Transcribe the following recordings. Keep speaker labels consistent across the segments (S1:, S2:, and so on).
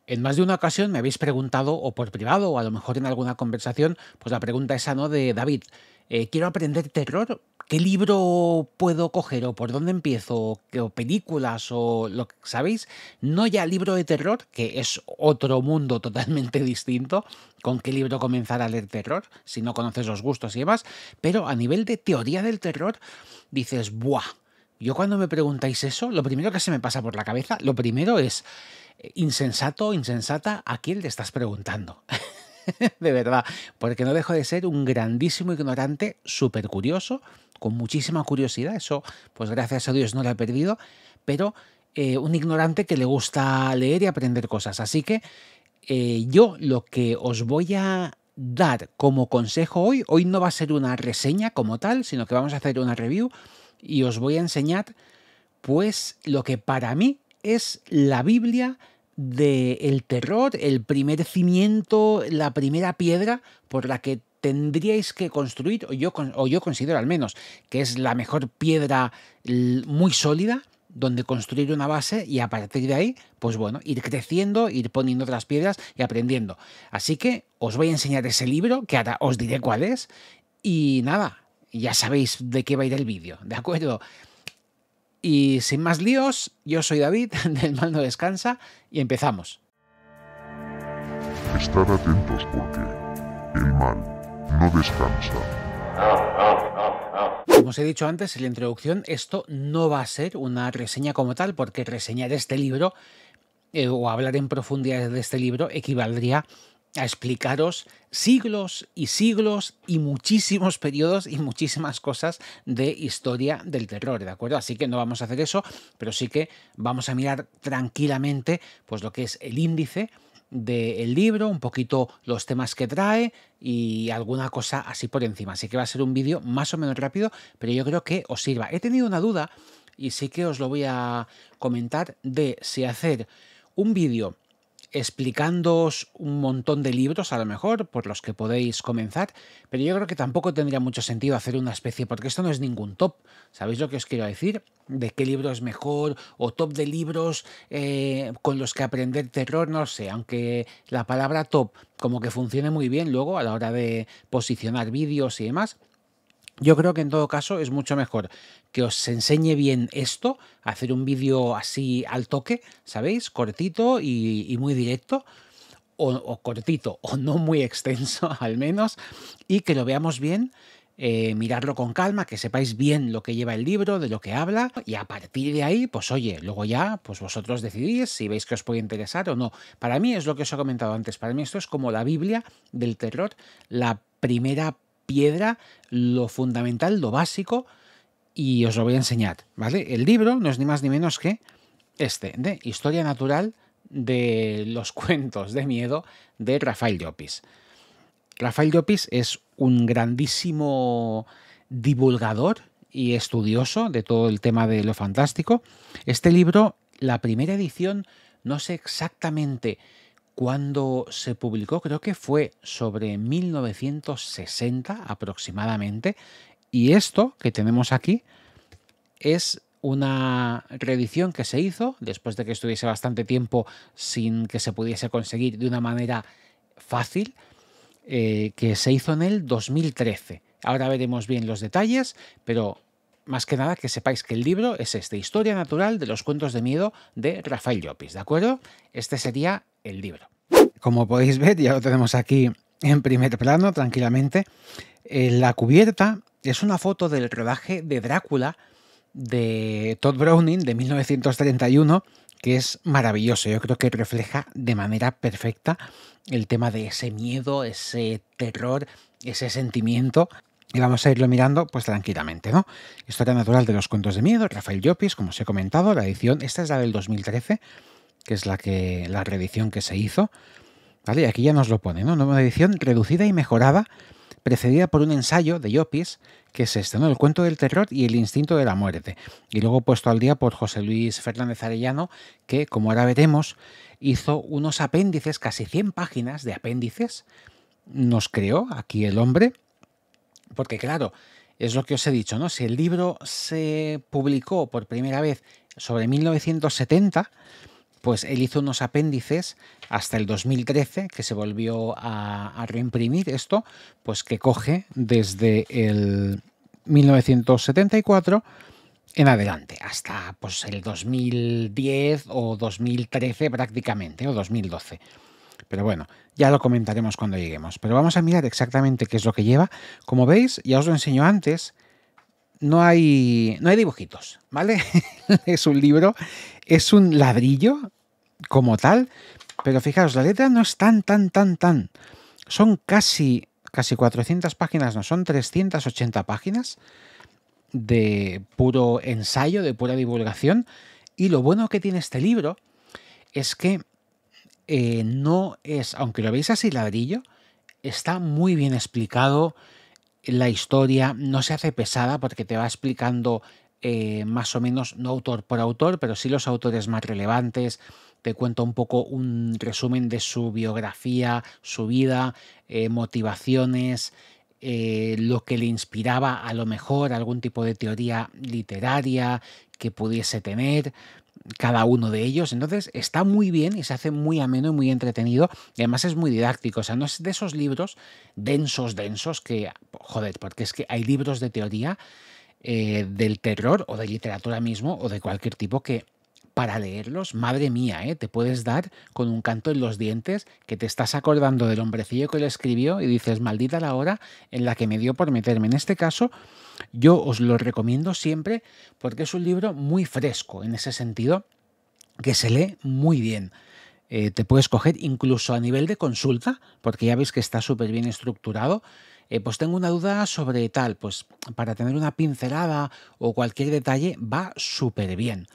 S1: En más de una ocasión me habéis preguntado, o por privado, o a lo mejor en alguna conversación, pues la pregunta esa, ¿no? De David, quiero aprender terror. ¿Qué libro puedo coger? ¿O por dónde empiezo? ¿O películas? ¿O lo que sabéis? No ya libro de terror, que es otro mundo totalmente distinto. ¿Con qué libro comenzar a leer terror? Si no conoces los gustos y demás. Pero a nivel de teoría del terror, dices, ¡buah! Yo cuando me preguntáis eso, lo primero que se me pasa por la cabeza, lo primero es, insensato, insensata, ¿a quién le estás preguntando? De verdad, porque no dejo de ser un grandísimo ignorante, súper curioso, con muchísima curiosidad, eso pues gracias a Dios no lo he perdido, pero un ignorante que le gusta leer y aprender cosas. Así que yo lo que os voy a dar como consejo hoy no va a ser una reseña como tal, sino que vamos a hacer una review y os voy a enseñar pues lo que para mí es la Biblia del terror, el primer cimiento, la primera piedra por la que tendríais que construir, o yo considero al menos que es la mejor piedra muy sólida donde construir una base y a partir de ahí, pues bueno, ir creciendo, ir poniendo otras piedras y aprendiendo. Así que os voy a enseñar ese libro, que ahora os diré cuál es, y nada, ya sabéis de qué va a ir el vídeo, ¿de acuerdo? Y sin más líos, yo soy David, del Mal no descansa, y empezamos.
S2: Estar atentos porque el mal no descansa.
S1: Como os he dicho antes en la introducción, esto no va a ser una reseña como tal, porque reseñar este libro o hablar en profundidad de este libro equivaldría a explicaros siglos y siglos y muchísimos periodos y muchísimas cosas de historia del terror, ¿de acuerdo? Así que no vamos a hacer eso, pero sí que vamos a mirar tranquilamente pues lo que es el índice del libro, un poquito los temas que trae y alguna cosa así por encima. Así que va a ser un vídeo más o menos rápido, pero yo creo que os sirva. He tenido una duda y sí que os lo voy a comentar de si hacer un vídeo explicándoos un montón de libros, a lo mejor, por los que podéis comenzar, pero yo creo que tampoco tendría mucho sentido hacer una especie, porque esto no es ningún top, ¿sabéis lo que os quiero decir? De qué libro es mejor, o top de libros con los que aprender terror, no sé, aunque la palabra top como que funcione muy bien luego a la hora de posicionar vídeos y demás. Yo creo que en todo caso es mucho mejor que os enseñe bien esto, hacer un vídeo así al toque, ¿sabéis? Cortito y muy directo, o cortito o no muy extenso al menos, y que lo veamos bien, mirarlo con calma, que sepáis bien lo que lleva el libro, de lo que habla, y a partir de ahí, pues oye, luego ya, pues vosotros decidís si veis que os puede interesar o no. Para mí es lo que os he comentado antes, para mí esto es como la Biblia del terror, la primera piedra, lo fundamental, lo básico, y os lo voy a enseñar, ¿vale? El libro no es ni más ni menos que este, de Historia Natural de los cuentos de miedo de Rafael Llopis. Rafael Llopis es un grandísimo divulgador y estudioso de todo el tema de lo fantástico. Este libro, la primera edición, no sé exactamente cuándo se publicó, creo que fue sobre 1960 aproximadamente, y esto que tenemos aquí es una reedición que se hizo después de que estuviese bastante tiempo sin que se pudiese conseguir de una manera fácil, que se hizo en el 2013. Ahora veremos bien los detalles, pero más que nada que sepáis que el libro es este, Historia Natural de los Cuentos de Miedo de Rafael Llopis, ¿de acuerdo? Este sería el libro. Como podéis ver, ya lo tenemos aquí en primer plano, tranquilamente. La cubierta es una foto del rodaje de Drácula de Todd Browning de 1931, que es maravilloso. Yo creo que refleja de manera perfecta el tema de ese miedo, ese terror, ese sentimiento. Y vamos a irlo mirando pues tranquilamente, ¿no? Historia Natural de los Cuentos de Miedo, Rafael Llopis, como os he comentado, la edición, esta es la del 2013, que es la reedición que se hizo, ¿vale? Y aquí ya nos lo pone, ¿no? Nueva edición reducida y mejorada, precedida por un ensayo de Llopis, que es este, ¿no? El cuento del terror y el instinto de la muerte. Y luego puesto al día por José Luis Fernández Arellano, que, como ahora veremos, hizo unos apéndices, casi 100 páginas de apéndices, nos creó aquí el hombre, porque claro, es lo que os he dicho, ¿no? Si el libro se publicó por primera vez sobre 1970, pues él hizo unos apéndices hasta el 2013, que se volvió a reimprimir esto, pues que coge desde el 1974 en adelante, hasta pues el 2010 o 2013 prácticamente, o 2012. Pero bueno, ya lo comentaremos cuando lleguemos. Pero vamos a mirar exactamente qué es lo que lleva. Como veis, ya os lo enseño antes, no hay dibujitos, ¿vale? Es un libro, es un ladrillo como tal, pero fijaros, la letra no es tan. Son casi 400 páginas, no, son 380 páginas de puro ensayo, de pura divulgación. Y lo bueno que tiene este libro es que no es, aunque lo veis así ladrillo, está muy bien explicado. La historia no se hace pesada porque te va explicando más o menos, no autor por autor, pero sí los autores más relevantes. Te cuenta un poco un resumen de su biografía, su vida, motivaciones, lo que le inspiraba a lo mejor, algún tipo de teoría literaria que pudiese tener cada uno de ellos. Entonces está muy bien y se hace muy ameno y muy entretenido. Y además es muy didáctico. O sea, no es de esos libros densos que, joder, porque es que hay libros de teoría del terror o de literatura mismo o de cualquier tipo que para leerlos, madre mía, te puedes dar con un canto en los dientes que te estás acordando del hombrecillo que lo escribió y dices, maldita la hora en la que me dio por meterme. En este caso, yo os lo recomiendo siempre porque es un libro muy fresco en ese sentido, que se lee muy bien. Te puedes coger incluso a nivel de consulta, porque ya veis que está súper bien estructurado. Pues tengo una duda sobre tal, pues para tener una pincelada o cualquier detalle va súper bien,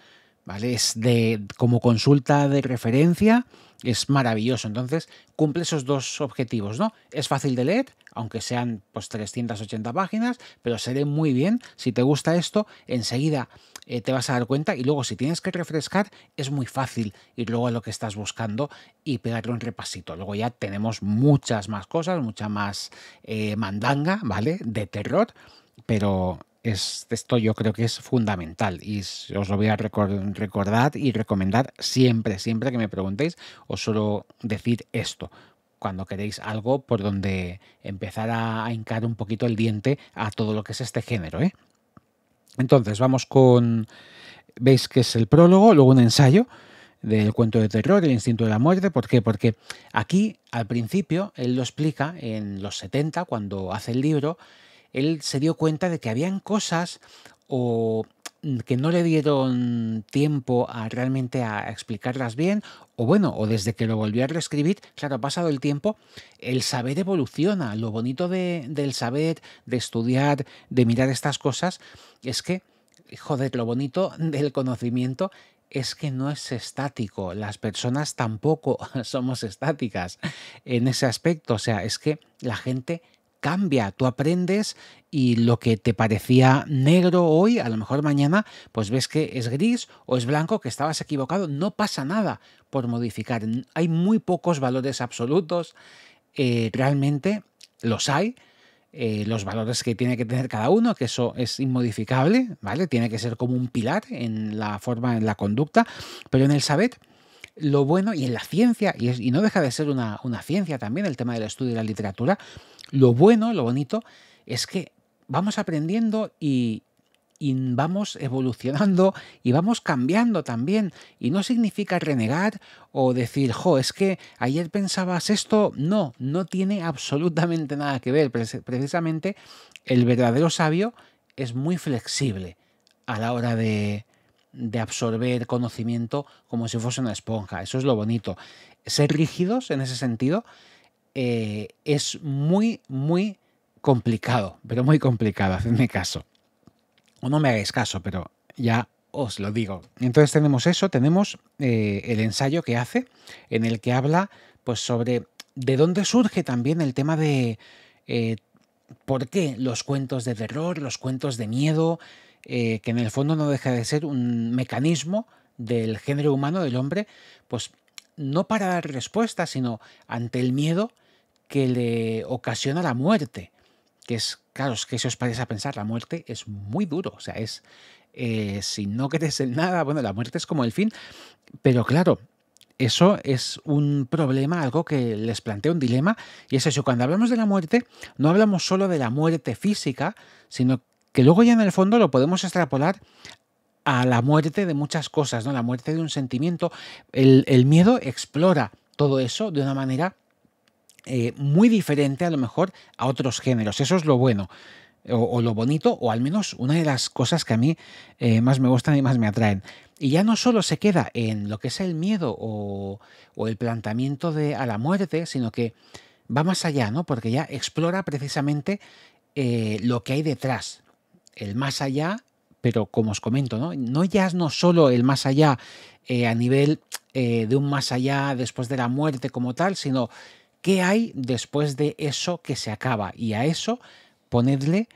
S1: ¿vale? Es como consulta de referencia, es maravilloso. Entonces cumple esos dos objetivos, ¿no? Es fácil de leer, aunque sean pues 380 páginas, pero se lee muy bien. Si te gusta esto, enseguida te vas a dar cuenta, y luego si tienes que refrescar, es muy fácil ir luego a lo que estás buscando y pegarle un repasito. Luego ya tenemos muchas más cosas, mucha más mandanga, ¿vale? De terror, pero esto yo creo que es fundamental y os lo voy a recordar y recomendar siempre que me preguntéis. Os suelo decir esto cuando queréis algo por donde empezar a hincar un poquito el diente a todo lo que es este género, ¿eh? Entonces vamos con, veis que es el prólogo, luego un ensayo del cuento de terror, El instinto de la muerte. ¿Por qué? Porque aquí al principio él lo explica en los 70, cuando hace el libro. Él se dio cuenta de que habían cosas o que no le dieron tiempo a realmente a explicarlas bien, o bueno, o desde que lo volvió a reescribir, claro, ha pasado el tiempo, el saber evoluciona. Lo bonito del saber, de estudiar, de mirar estas cosas, es que, joder, lo bonito del conocimiento es que no es estático. Las personas tampoco somos estáticas en ese aspecto. O sea, es que la gente cambia, tú aprendes y lo que te parecía negro hoy, a lo mejor mañana, pues ves que es gris o es blanco, que estabas equivocado. No pasa nada por modificar. Hay muy pocos valores absolutos, realmente los hay. Los valores que tiene que tener cada uno, que eso es inmodificable, ¿vale? Tiene que ser como un pilar en la forma, en la conducta, pero en el saber, lo bueno, y en la ciencia, y no deja de ser una ciencia también, el tema del estudio de la literatura, lo bueno, lo bonito, es que vamos aprendiendo y vamos evolucionando y vamos cambiando también. Y no significa renegar o decir, jo, es que ayer pensabas esto. No, no tiene absolutamente nada que ver. Precisamente el verdadero sabio es muy flexible a la hora de absorber conocimiento como si fuese una esponja. Eso es lo bonito. Ser rígidos en ese sentido es muy complicado, pero muy complicado, hacedme caso. O no me hagáis caso, pero ya os lo digo. Entonces tenemos eso, tenemos el ensayo que hace, en el que habla pues sobre de dónde surge también el tema de por qué los cuentos de terror, los cuentos de miedo, que en el fondo no deja de ser un mecanismo del género humano, del hombre, pues no para dar respuesta, sino ante el miedo que le ocasiona la muerte. Que es, claro, es que si os paráis a pensar, la muerte es muy duro. O sea, es, si no crees en nada, bueno, la muerte es como el fin, pero claro, eso es un problema, algo que les plantea un dilema, y es eso, cuando hablamos de la muerte, no hablamos solo de la muerte física, sino que luego ya en el fondo lo podemos extrapolar a la muerte de muchas cosas, ¿no? La muerte de un sentimiento. El miedo explora todo eso de una manera muy diferente a lo mejor a otros géneros. Eso es lo bueno o lo bonito, o al menos una de las cosas que a mí más me gustan y más me atraen. Y ya no solo se queda en lo que es el miedo o el planteamiento a la muerte, sino que va más allá, ¿no? Porque ya explora precisamente lo que hay detrás, el más allá, pero como os comento, ¿no? No solo el más allá a nivel de un más allá después de la muerte como tal, sino qué hay después de eso que se acaba. Y a eso ponerle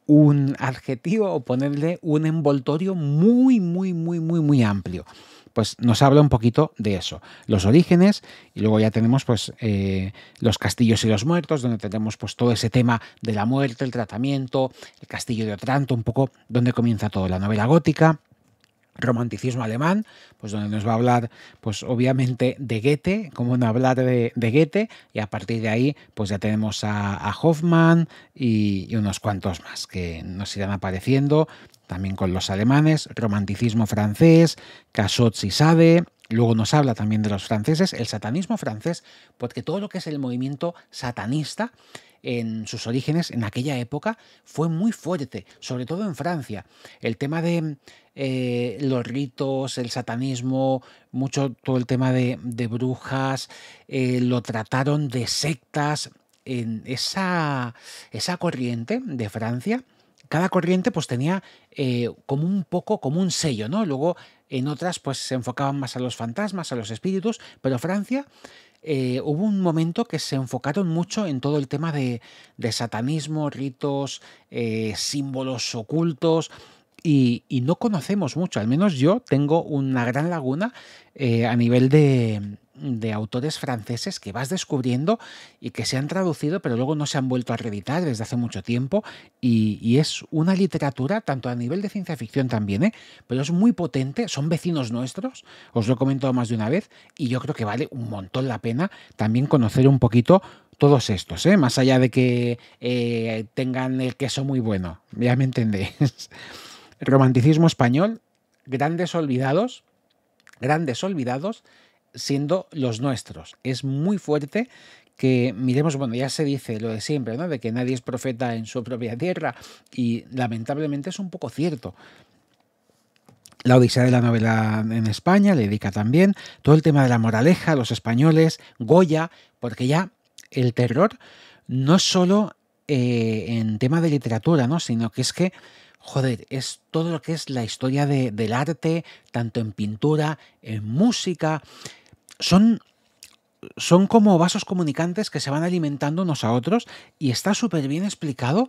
S1: un adjetivo o ponerle un envoltorio muy, muy, muy, muy, muy amplio. Pues nos habla un poquito de eso, los orígenes, y luego ya tenemos pues los castillos y los muertos, donde tenemos pues todo ese tema de la muerte, el tratamiento, el castillo de Otranto, un poco donde comienza todo, la novela gótica. Romanticismo alemán, pues donde nos va a hablar, pues obviamente de Goethe, cómo no hablar de Goethe, y a partir de ahí, pues ya tenemos a Hoffmann y unos cuantos más que nos irán apareciendo, también con los alemanes, romanticismo francés, Casot y Sade. Luego nos habla también de los franceses, el satanismo francés, porque todo lo que es el movimiento satanista en sus orígenes, en aquella época, fue muy fuerte, sobre todo en Francia. El tema de los ritos, el satanismo, mucho todo el tema de brujas, lo trataron de sectas en esa corriente de Francia. Cada corriente pues tenía como un poco, como un sello, ¿no? Luego en otras pues se enfocaban más a los fantasmas, a los espíritus, pero Francia hubo un momento que se enfocaron mucho en todo el tema de satanismo, ritos, símbolos ocultos, y no conocemos mucho, al menos yo tengo una gran laguna a nivel de autores franceses que vas descubriendo y que se han traducido, pero luego no se han vuelto a reeditar desde hace mucho tiempo, y es una literatura, tanto a nivel de ciencia ficción también, pero es muy potente, son vecinos nuestros, os lo he comentado más de una vez, y yo creo que vale un montón la pena también conocer un poquito todos estos, más allá de que tengan el queso muy bueno, ya me entendéis. Romanticismo español, grandes olvidados, siendo los nuestros. Es muy fuerte que miremos, bueno, ya se dice lo de siempre, ¿no? De que nadie es profeta en su propia tierra, y lamentablemente es un poco cierto. La odisea de la novela en España le dedica también todo el tema de la moraleja, los españoles, Goya, porque ya el terror no es solo en tema de literatura, ¿no? Sino que es que joder, es todo lo que es la historia del arte, tanto en pintura, en música. Son, son como vasos comunicantes que se van alimentando unos a otros, y está súper bien explicado,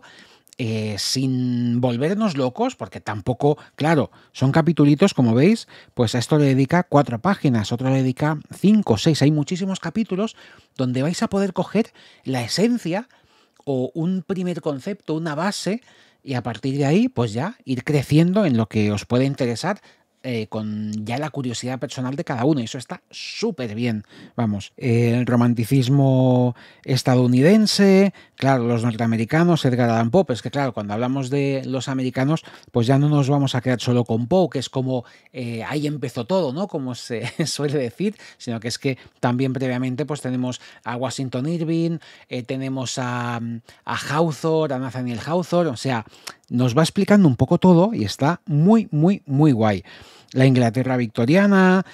S1: sin volvernos locos, porque tampoco, claro, son capitulitos, como veis, pues a esto le dedica 4 páginas, otro le dedica 5, 6, hay muchísimos capítulos donde vais a poder coger la esencia o un primer concepto, una base, y a partir de ahí, pues ya ir creciendo en lo que os puede interesar, con ya la curiosidad personal de cada uno, y eso está súper bien. Vamos, el romanticismo estadounidense, claro, los norteamericanos, Edgar Allan Poe, es que claro, cuando hablamos de los americanos, pues ya no nos vamos a quedar solo con Poe, que es como ahí empezó todo, ¿no? Como se suele decir, sino que es que también previamente pues tenemos a Washington Irving, tenemos a Hawthorne, a Nathaniel Hawthorne, o sea, nos va explicando un poco todo y está muy, muy, muy guay. La Inglaterra victoriana,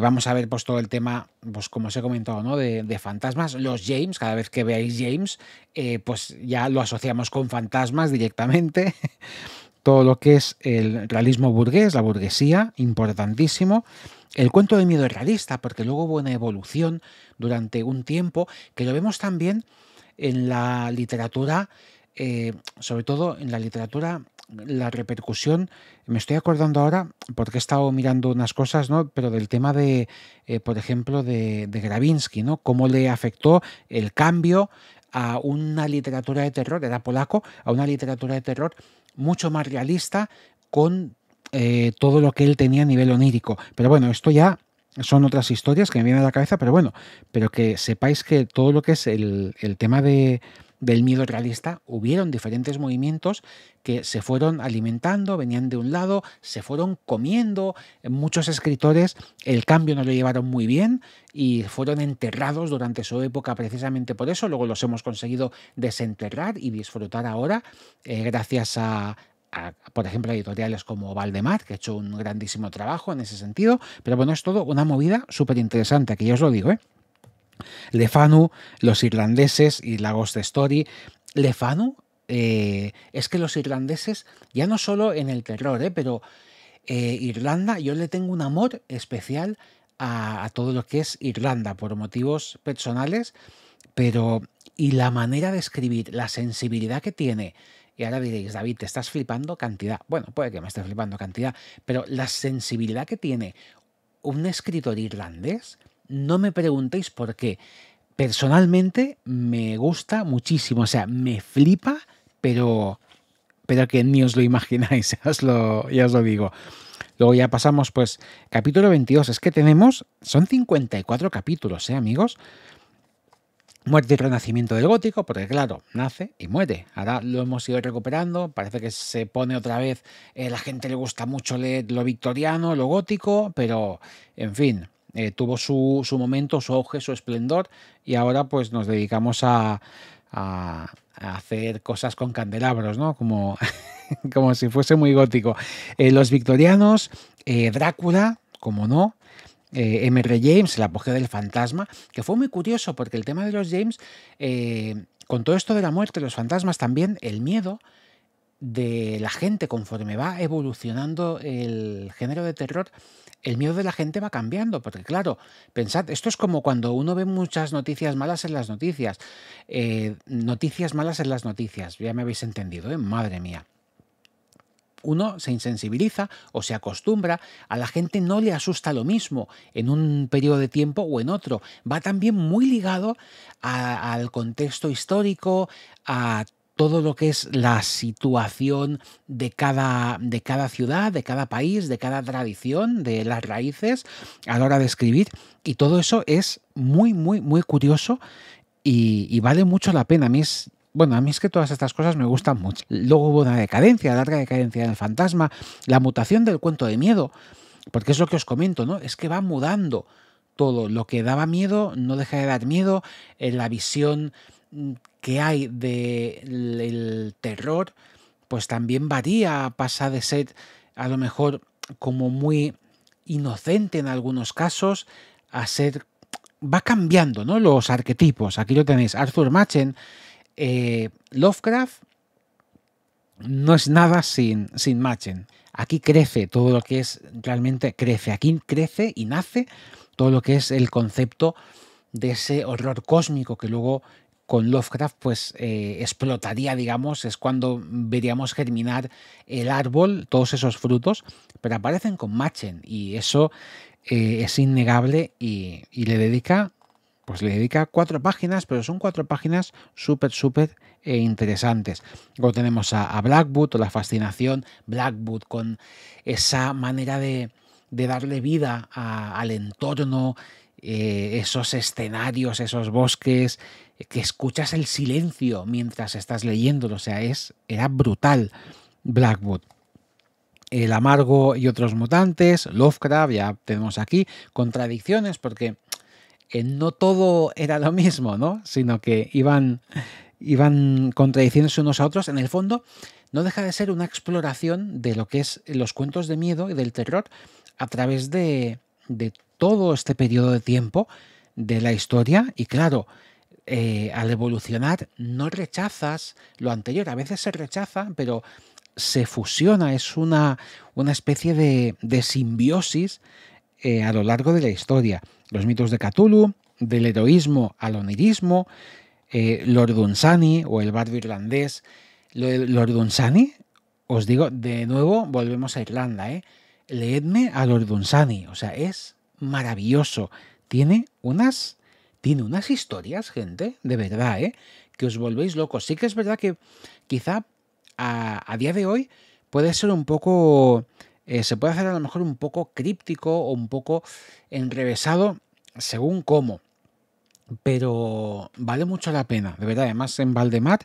S1: vamos a ver pues todo el tema, pues como os he comentado, ¿no? de fantasmas, los James, cada vez que veáis James, pues ya lo asociamos con fantasmas directamente. Todo lo que es el realismo burgués, la burguesía, importantísimo. El cuento de miedo realista, porque luego hubo una evolución durante un tiempo, que lo vemos también en la literatura, sobre todo en la literatura, la repercusión, me estoy acordando ahora, porque he estado mirando unas cosas, ¿no? Pero del tema de, por ejemplo, de Gravinsky, ¿no? Cómo le afectó el cambio a una literatura de terror, era polaco, a una literatura de terror mucho más realista, con todo lo que él tenía a nivel onírico. Pero bueno, esto ya son otras historias que me vienen a la cabeza, pero bueno, pero que sepáis que todo lo que es el tema del miedo realista, hubieron diferentes movimientos que se fueron alimentando, venían de un lado, se fueron comiendo. Muchos escritores el cambio no lo llevaron muy bien y fueron enterrados durante su época precisamente por eso. Luego los hemos conseguido desenterrar y disfrutar ahora gracias por ejemplo, editoriales como Valdemar, que ha hecho un grandísimo trabajo en ese sentido. Pero bueno, es todo una movida súper interesante, aquí ya os lo digo, ¿eh? Le Fanu, los irlandeses y la Ghost Story. Le Fanu, es que los irlandeses, ya no solo en el terror, pero Irlanda, yo le tengo un amor especial a todo lo que es Irlanda, por motivos personales, pero y la manera de escribir, la sensibilidad que tiene. Y ahora diréis, David, te estás flipando cantidad. Bueno, puede que me esté flipando cantidad, pero la sensibilidad que tiene un escritor irlandés, no me preguntéis por qué. Personalmente me gusta muchísimo, o sea, me flipa, pero que ni os lo imagináis, ya os lo digo. Luego ya pasamos, pues, capítulo 22. Es que son 54 capítulos, amigos. Muerte y renacimiento del gótico, porque claro, nace y muere. Ahora lo hemos ido recuperando, parece que se pone otra vez, la gente le gusta mucho leer lo victoriano, lo gótico, pero en fin, tuvo su momento, su auge, su esplendor, y ahora pues nos dedicamos a hacer cosas con candelabros, ¿no? Como, como si fuese muy gótico. Los victorianos, Drácula, como no, M.R. James, el apogeo del fantasma, que fue muy curioso porque el tema de los James, con todo esto de la muerte, los fantasmas también, el miedo de la gente conforme va evolucionando el género de terror, el miedo de la gente va cambiando, porque claro, pensad, esto es como cuando uno ve muchas noticias malas en las noticias, noticias malas en las noticias, ya me habéis entendido, madre mía. Uno se insensibiliza o se acostumbra, a la gente no le asusta lo mismo en un periodo de tiempo o en otro. Va también muy ligado al contexto histórico, a todo lo que es la situación de cada ciudad, de cada país, de cada tradición, de las raíces a la hora de escribir. Y todo eso es muy, muy, muy curioso y vale mucho la pena. A mí es que todas estas cosas me gustan mucho. Luego hubo una decadencia, larga decadencia del fantasma, la mutación del cuento de miedo, porque es lo que os comento, ¿no? Es que va mudando todo. Lo que daba miedo no deja de dar miedo. La visión que hay del terror, pues también varía, pasa de ser a lo mejor como muy inocente en algunos casos, a ser... Va cambiando, ¿no? Los arquetipos. Aquí lo tenéis. Arthur Machen, Lovecraft no es nada sin Machen. Aquí crece todo lo que es, realmente crece. Aquí crece y nace todo lo que es el concepto de ese horror cósmico que luego con Lovecraft pues explotaría, digamos, es cuando veríamos germinar el árbol, todos esos frutos, pero aparecen con Machen y eso es innegable y le dedica 4 páginas, pero son 4 páginas súper interesantes. Luego tenemos a Blackwood, o la fascinación Blackwood, con esa manera de darle vida al entorno, esos escenarios, esos bosques, que escuchas el silencio mientras estás leyéndolo, o sea, era brutal Blackwood. El amargo y otros mutantes, Lovecraft, ya tenemos aquí contradicciones porque no todo era lo mismo, ¿no? Sino que iban contradiciéndose unos a otros. En el fondo, no deja de ser una exploración de lo que es los cuentos de miedo y del terror a través de todo este periodo de tiempo de la historia. Y claro, al evolucionar no rechazas lo anterior. A veces se rechaza, pero se fusiona. Es una especie de simbiosis a lo largo de la historia. Los mitos de Cthulhu, del heroísmo al onirismo, Lord Dunsany o el bardo irlandés. Lord Dunsany, os digo, de nuevo volvemos a Irlanda, leedme a Lord Dunsany, o sea, es maravilloso. Tiene unas historias, gente, de verdad, que os volvéis locos. Sí que es verdad que quizá a día de hoy puede ser un poco Se puede hacer a lo mejor un poco críptico o un poco enrevesado, según cómo, pero vale mucho la pena, de verdad. Además, en Valdemar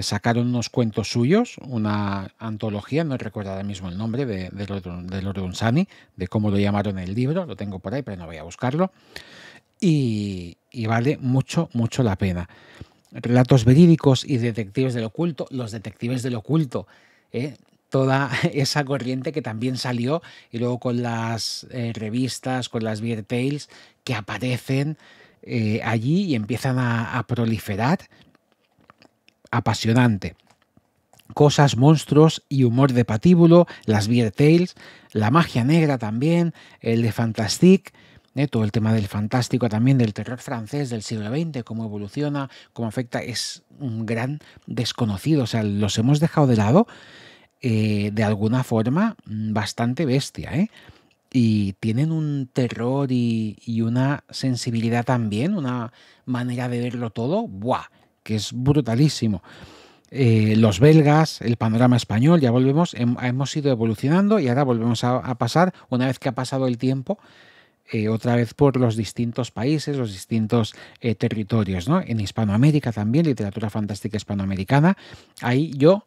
S1: sacaron unos cuentos suyos, una antología, no recuerdo ahora mismo el nombre de Lorenzani, de cómo lo llamaron el libro, lo tengo por ahí, pero no voy a buscarlo, y vale mucho, mucho la pena. Relatos verídicos y detectives del oculto, los detectives del oculto, toda esa corriente que también salió, y luego con las revistas, con las Weird Tales que aparecen allí y empiezan a proliferar. Apasionante. Cosas, monstruos y humor de patíbulo, las Weird Tales, la magia negra también, el de Fantastique, todo el tema del fantástico también, del terror francés del siglo XX, cómo evoluciona, cómo afecta, es un gran desconocido, o sea, los hemos dejado de lado de alguna forma bastante bestia, y tienen un terror y una sensibilidad también, una manera de verlo todo, ¡buah!, que es brutalísimo. Los belgas, el panorama español, ya volvemos, hemos ido evolucionando y ahora volvemos a pasar, una vez que ha pasado el tiempo, otra vez por los distintos países, los distintos territorios, ¿no? En Hispanoamérica también, literatura fantástica hispanoamericana. Ahí yo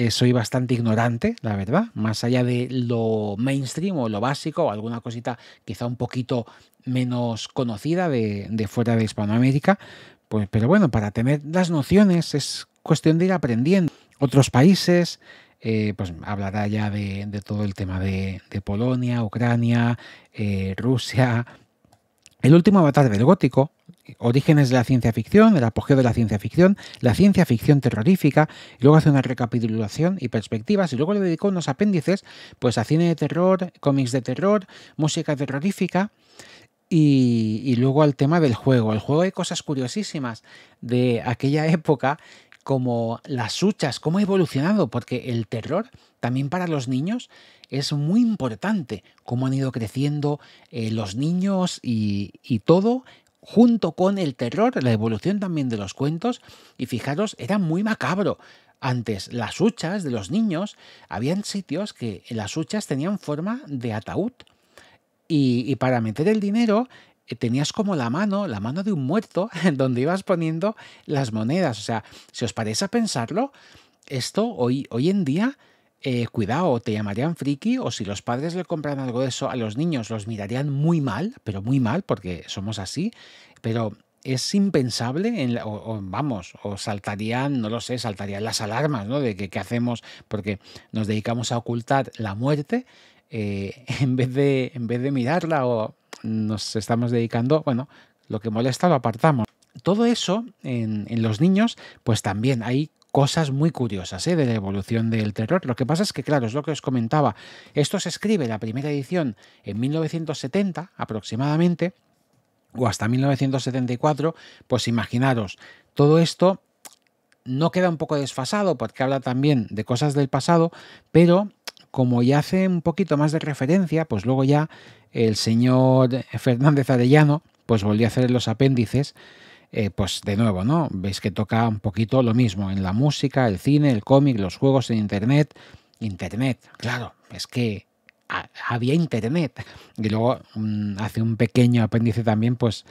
S1: soy bastante ignorante, la verdad, más allá de lo mainstream o lo básico o alguna cosita quizá un poquito menos conocida de fuera de Hispanoamérica, pues, pero bueno, para tener las nociones es cuestión de ir aprendiendo. Otros países, pues hablará ya de todo el tema de Polonia, Ucrania, Rusia. El último avatar del gótico, orígenes de la ciencia ficción, el apogeo de la ciencia ficción terrorífica, y luego hace una recapitulación y perspectivas, y luego le dedicó unos apéndices pues a cine de terror, cómics de terror, música terrorífica, y luego al tema del juego. El juego, hay cosas curiosísimas de aquella época, como las huchas, cómo ha evolucionado, porque el terror también para los niños es muy importante, cómo han ido creciendo los niños y todo junto con el terror, la evolución también de los cuentos. Y fijaros, era muy macabro. Antes, las huchas de los niños, habían sitios que las huchas tenían forma de ataúd. Y para meter el dinero tenías como la mano de un muerto, donde ibas poniendo las monedas. O sea, si os parece a pensarlo, esto hoy en día, cuidado, te llamarían friki, o si los padres le compran algo de eso a los niños, los mirarían muy mal, pero muy mal, porque somos así. Pero es impensable, vamos, o saltarían, no lo sé, saltarían las alarmas, ¿no? De que qué hacemos, porque nos dedicamos a ocultar la muerte. En vez de mirarla, o nos estamos dedicando, bueno, lo que molesta lo apartamos. Todo eso en los niños, pues también hay cosas muy curiosas de la evolución del terror. Lo que pasa es que, claro, es lo que os comentaba, esto se escribe, la primera edición, en 1970 aproximadamente, o hasta 1974, pues imaginaros, todo esto no queda un poco desfasado porque habla también de cosas del pasado, pero como ya hace un poquito más de referencia, pues luego ya el señor Fernández Arellano pues volvió a hacer los apéndices, pues de nuevo, ¿no? Veis que toca un poquito lo mismo en la música, el cine, el cómic, los juegos, en internet. Internet, claro, es que había internet. Y luego hace un pequeño apéndice también, pues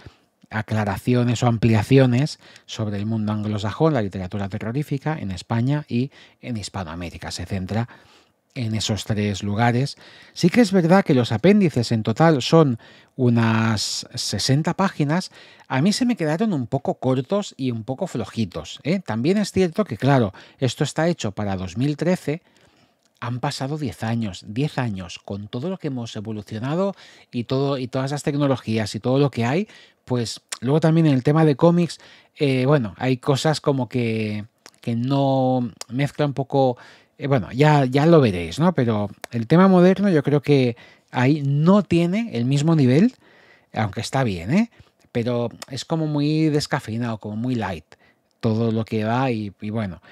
S1: aclaraciones o ampliaciones sobre el mundo anglosajón, la literatura terrorífica en España y en Hispanoamérica. Se centra en esos tres lugares. Sí que es verdad que los apéndices en total son unas 60 páginas. A mí se me quedaron un poco cortos y un poco flojitos, También es cierto que, claro, esto está hecho para 2013. Han pasado 10 años, con todo lo que hemos evolucionado y todas las tecnologías y todo lo que hay, pues luego también en el tema de cómics, bueno, hay cosas como que no mezcla un poco, bueno, ya lo veréis, ¿no? Pero el tema moderno yo creo que ahí no tiene el mismo nivel, aunque está bien, pero es como muy descafeinado, como muy light todo lo que va y bueno.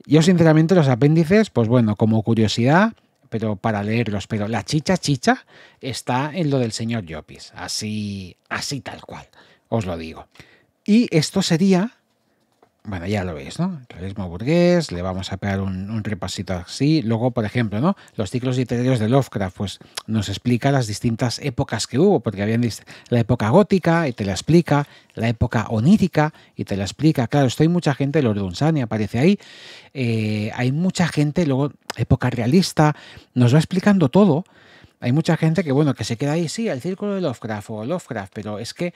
S1: Yo sinceramente los apéndices, pues bueno, como curiosidad, pero para leerlos, pero la chicha está en lo del señor Llopis, así tal cual, os lo digo. Y esto sería Bueno, ya lo veis, ¿no? Realismo burgués, le vamos a pegar un repasito así. Luego, por ejemplo, ¿no? Los ciclos literarios de Lovecraft, pues nos explica las distintas épocas que hubo, porque había la época gótica y te la explica, la época onírica y te la explica. Claro, esto hay mucha gente, Lord Dunsany aparece ahí, hay mucha gente, luego época realista, nos va explicando todo. Hay mucha gente que, bueno, que se queda ahí, sí, el círculo de Lovecraft o Lovecraft, pero es que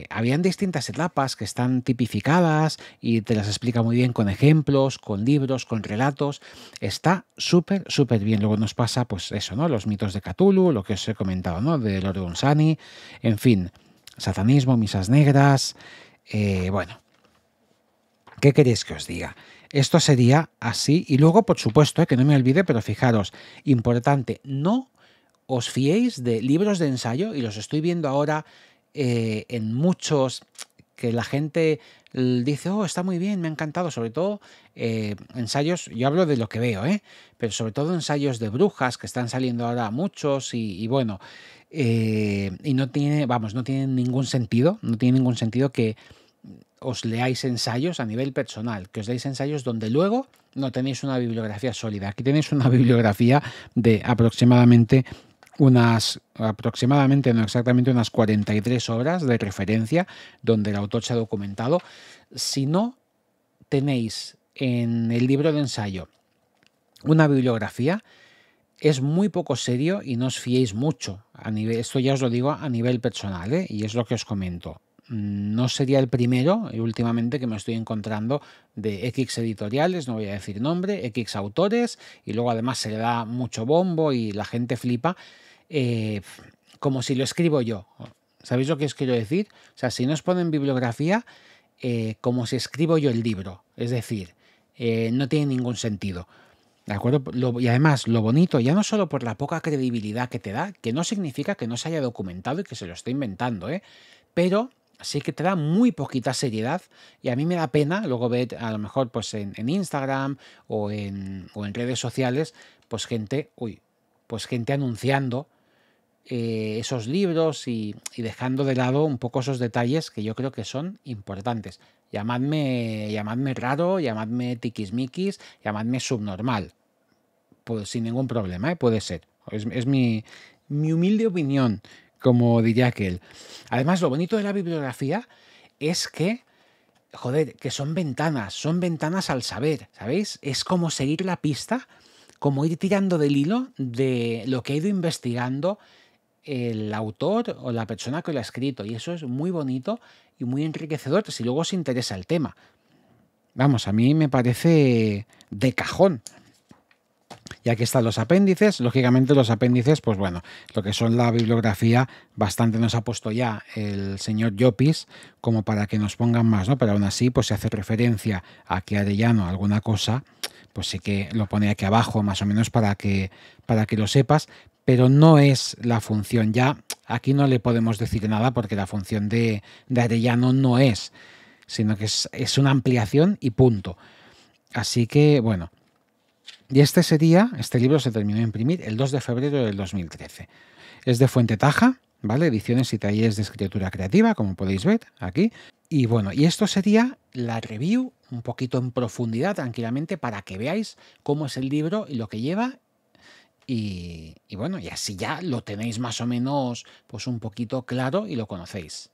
S1: habían distintas etapas que están tipificadas y te las explica muy bien con ejemplos, con libros, con relatos. Está súper, súper bien. Luego nos pasa, pues eso, ¿no? Los mitos de Cthulhu, lo que os he comentado, ¿no? De Lord Dunsany, en fin, satanismo, misas negras, bueno. ¿Qué queréis que os diga? Esto sería así. Y luego, por supuesto, que no me olvide, pero fijaros, importante, no os fiéis de libros de ensayo, y los estoy viendo ahora en muchos que la gente dice, oh, está muy bien, me ha encantado, sobre todo ensayos, yo hablo de lo que veo, pero sobre todo ensayos de brujas, que están saliendo ahora muchos, y bueno, y no tiene, vamos, no tiene ningún sentido, no tiene ningún sentido que os leáis ensayos a nivel personal, que os leáis ensayos donde luego no tenéis una bibliografía sólida. Aquí tenéis una bibliografía de aproximadamente no exactamente, unas 43 obras de referencia donde el autor se ha documentado. Si no tenéis en el libro de ensayo una bibliografía, es muy poco serio y no os fiéis mucho. Esto ya os lo digo a nivel personal, y es lo que os comento. No sería el primero, y últimamente, que me estoy encontrando de X editoriales, no voy a decir nombre, X autores, y luego además se le da mucho bombo y la gente flipa, como si lo escribo yo. ¿Sabéis lo que os quiero decir? O sea, si no os ponen bibliografía, como si escribo yo el libro. Es decir, no tiene ningún sentido. ¿De acuerdo? Y además, lo bonito, ya no solo por la poca credibilidad que te da, que no significa que no se haya documentado y que se lo esté inventando, pero sí que te da muy poquita seriedad, y a mí me da pena luego ver, a lo mejor, pues en Instagram o en redes sociales, pues gente anunciando esos libros y dejando de lado un poco esos detalles que yo creo que son importantes. Llamadme raro, llamadme tiquismiquis, llamadme subnormal. Pues sin ningún problema, puede ser. Es mi humilde opinión, como diría aquel. Además, lo bonito de la bibliografía es que, joder, que son ventanas al saber, ¿sabéis? Es como seguir la pista, como ir tirando del hilo de lo que ha ido investigando el autor o la persona que lo ha escrito, y eso es muy bonito y muy enriquecedor si luego os interesa el tema. Vamos, a mí me parece de cajón. Y aquí están los apéndices. Lógicamente los apéndices, pues bueno, lo que son la bibliografía, bastante nos ha puesto ya el señor Llopis como para que nos pongan más, ¿no? Pero aún así, pues se hace referencia a que Arellano alguna cosa, pues sí que lo pone aquí abajo, más o menos para que lo sepas, pero no es la función. Ya aquí no le podemos decir nada porque la función de Arellano no es, sino que es una ampliación y punto. Así que, bueno. Y este libro se terminó de imprimir el 2 de febrero del 2013. Es de Fuente Taja, ¿vale? Ediciones y talleres de escritura creativa, como podéis ver aquí. Y bueno, y esto sería la review un poquito en profundidad, tranquilamente, para que veáis cómo es el libro y lo que lleva. Y bueno, y así ya lo tenéis más o menos, pues un poquito claro y lo conocéis.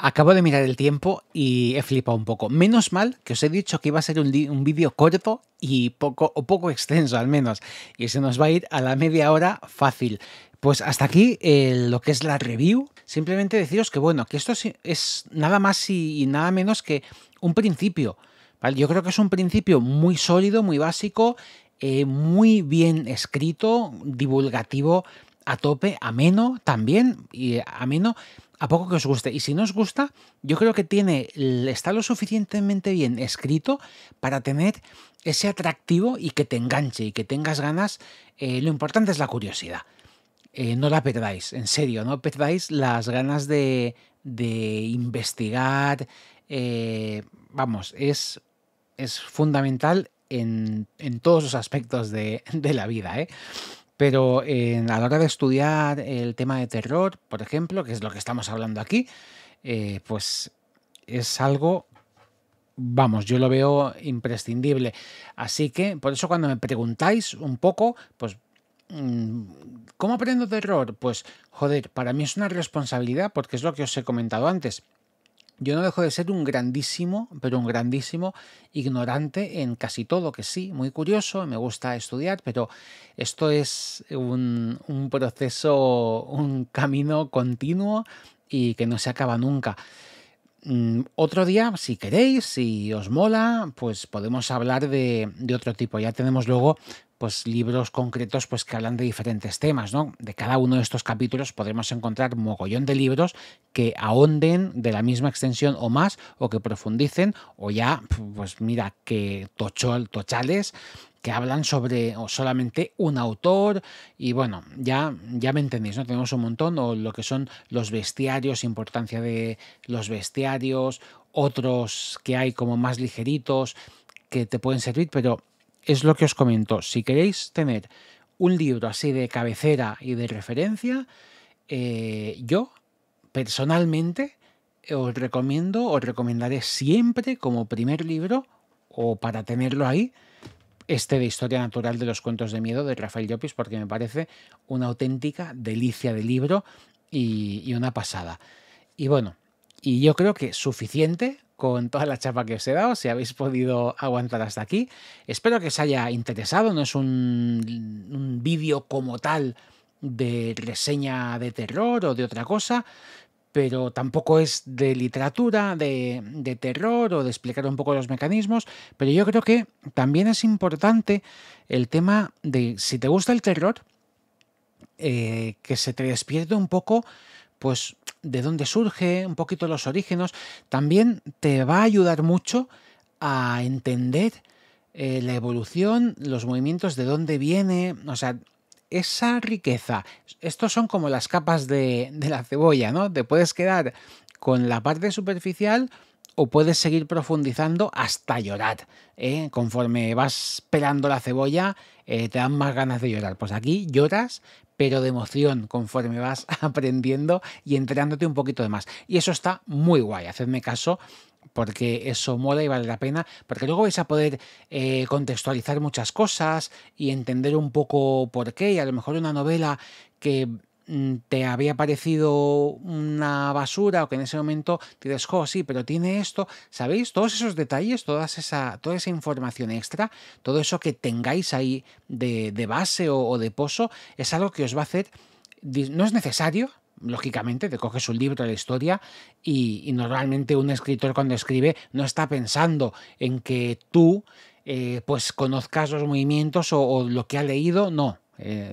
S1: Acabo de mirar el tiempo y he flipado un poco. Menos mal que os he dicho que iba a ser un vídeo corto y poco extenso al menos. Y se nos va a ir a la media hora fácil. Pues hasta aquí lo que es la review. Simplemente deciros que bueno, que esto es nada más y nada menos que un principio, ¿vale? Yo creo que es un principio muy sólido, muy básico, muy bien escrito, divulgativo a tope, ameno también, y ameno a poco que os guste. Y si no os gusta, yo creo que está lo suficientemente bien escrito para tener ese atractivo y que te enganche y que tengas ganas. Lo importante es la curiosidad. No la perdáis, en serio, no perdáis las ganas de investigar. Vamos, es fundamental en todos los aspectos de la vida, Pero a la hora de estudiar el tema de terror, por ejemplo, que es lo que estamos hablando aquí, pues es algo vamos, yo lo veo imprescindible. Así que, por eso cuando me preguntáis un poco, pues, mm, ¿cómo aprendo terror? Pues, joder, para mí es una responsabilidad porque es lo que os he comentado antes. Yo no dejo de ser un grandísimo, pero un grandísimo ignorante en casi todo, que sí, muy curioso, me gusta estudiar, pero esto es un proceso, un camino continuo y que no se acaba nunca. Otro día, si queréis, si os mola, pues podemos hablar de otro tipo. Ya tenemos luego pues libros concretos pues que hablan de diferentes temas, ¿no? De cada uno de estos capítulos podremos encontrar un mogollón de libros que ahonden de la misma extensión o más, o que profundicen, o ya, pues mira, que tochales que hablan sobre o solamente un autor y bueno, ya me entendéis, ¿no? Tenemos un montón, o lo que son los bestiarios, importancia de los bestiarios, otros que hay como más ligeritos que te pueden servir, pero es lo que os comento. Si queréis tener un libro así de cabecera y de referencia, yo personalmente os recomendaré siempre como primer libro o para tenerlo ahí este de Historia Natural de los Cuentos de Miedo de Rafael Llopis, porque me parece una auténtica delicia de libro y una pasada. Y bueno, y yo creo que suficiente con toda la chapa que os he dado, si habéis podido aguantar hasta aquí. Espero que os haya interesado, no es un vídeo como tal de reseña de terror o de otra cosa, pero tampoco es de literatura, de terror o de explicar un poco los mecanismos, pero yo creo que también es importante el tema de, si te gusta el terror, que se te despierte un poco, pues, de dónde surge, un poquito los orígenes. También te va a ayudar mucho a entender la evolución, los movimientos, de dónde viene, o sea, esa riqueza. Estos son como las capas de la cebolla, ¿no? Te puedes quedar con la parte superficial o puedes seguir profundizando hasta llorar, ¿eh? Conforme vas pelando la cebolla, te dan más ganas de llorar. Pues aquí lloras, pero de emoción, conforme vas aprendiendo y enterándote un poquito de más. Y eso está muy guay, hacedme caso, porque eso mola y vale la pena, porque luego vais a poder contextualizar muchas cosas y entender un poco por qué, y a lo mejor una novela que te había parecido una basura o que en ese momento te dices, jo, sí, pero tiene esto, ¿sabéis? Todos esos detalles, toda esa información extra, todo eso que tengáis ahí de base o de pozo, es algo que os va a hacer, no es necesario, lógicamente, te coges un libro de la historia y normalmente un escritor cuando escribe no está pensando en que tú pues conozcas los movimientos o lo que ha leído, no.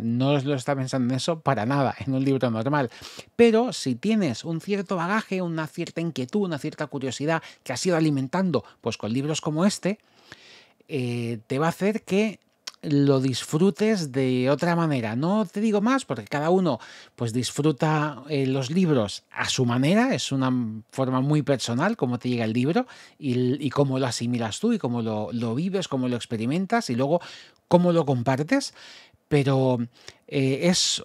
S1: No lo está pensando en eso para nada, en un libro normal. Pero si tienes un cierto bagaje, una cierta inquietud, una cierta curiosidad que has ido alimentando pues con libros como este, te va a hacer que lo disfrutes de otra manera. No te digo más porque cada uno pues disfruta los libros a su manera, es una forma muy personal cómo te llega el libro y cómo lo asimilas tú y cómo lo vives, cómo lo experimentas y luego cómo lo compartes, pero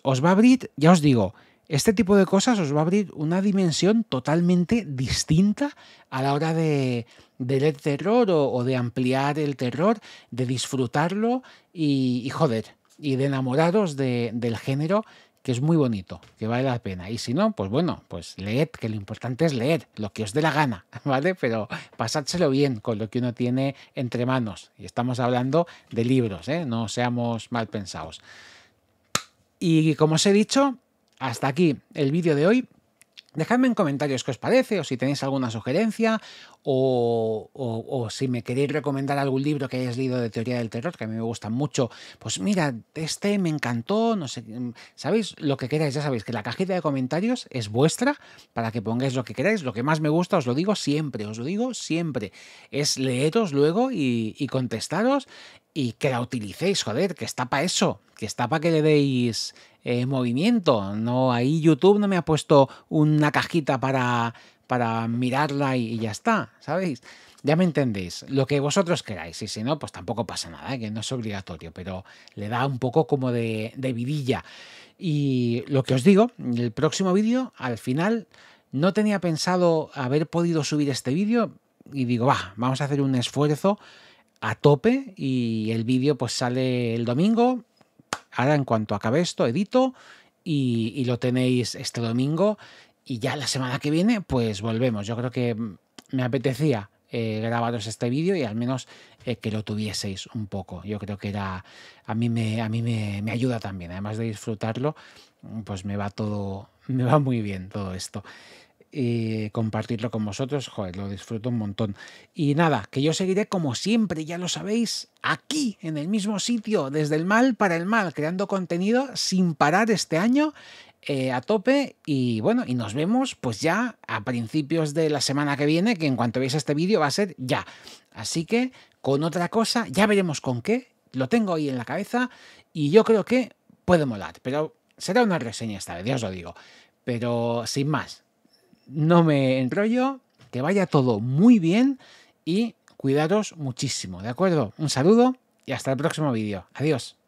S1: os va a abrir, ya os digo, este tipo de cosas os va a abrir una dimensión totalmente distinta a la hora de leer terror o de ampliar el terror, de disfrutarlo y joder, y de enamoraros del género, que es muy bonito, que vale la pena. Y si no, pues bueno, pues leed, que lo importante es leer, lo que os dé la gana, ¿vale? Pero pasádselo bien con lo que uno tiene entre manos. Y estamos hablando de libros, ¿eh? No seamos mal pensados. Y como os he dicho, hasta aquí el vídeo de hoy. Dejadme en comentarios qué os parece, o si tenéis alguna sugerencia, o si me queréis recomendar algún libro que hayáis leído de teoría del terror, que a mí me gustan mucho. Pues mira, este me encantó, no sé, ¿sabéis? Lo que queráis, ya sabéis que la cajita de comentarios es vuestra, para que pongáis lo que queráis. Lo que más me gusta, os lo digo siempre, es leeros luego y contestaros, y que la utilicéis, joder, que está para eso, que está para que le deis movimiento. No, ahí YouTube no me ha puesto una cajita para mirarla y ya está, ¿sabéis? Ya me entendéis, lo que vosotros queráis, y si no, pues tampoco pasa nada, que no es obligatorio, pero le da un poco como de vidilla. Y lo que os digo, el próximo vídeo, al final, no tenía pensado haber podido subir este vídeo. y digo, va, vamos a hacer un esfuerzo a tope y el vídeo pues sale el domingo. Ahora en cuanto acabe esto, edito y lo tenéis este domingo y ya la semana que viene pues volvemos. Yo creo que me apetecía grabaros este vídeo y al menos que lo tuvieseis un poco. Yo creo que era a mí me ayuda también, además de disfrutarlo, pues me va muy bien todo esto. Compartirlo con vosotros, joder, lo disfruto un montón. Y nada, que yo seguiré como siempre, ya lo sabéis, aquí, en el mismo sitio, desde el mal para el mal, creando contenido sin parar este año, a tope. Y bueno, y nos vemos pues ya a principios de la semana que viene, que en cuanto veáis este vídeo va a ser ya. Así que con otra cosa, ya veremos con qué, lo tengo ahí en la cabeza y yo creo que puede molar, pero será una reseña esta vez, ya os lo digo. Pero sin más, no me enrollo, que vaya todo muy bien y cuidaros muchísimo, ¿de acuerdo? Un saludo y hasta el próximo vídeo. Adiós.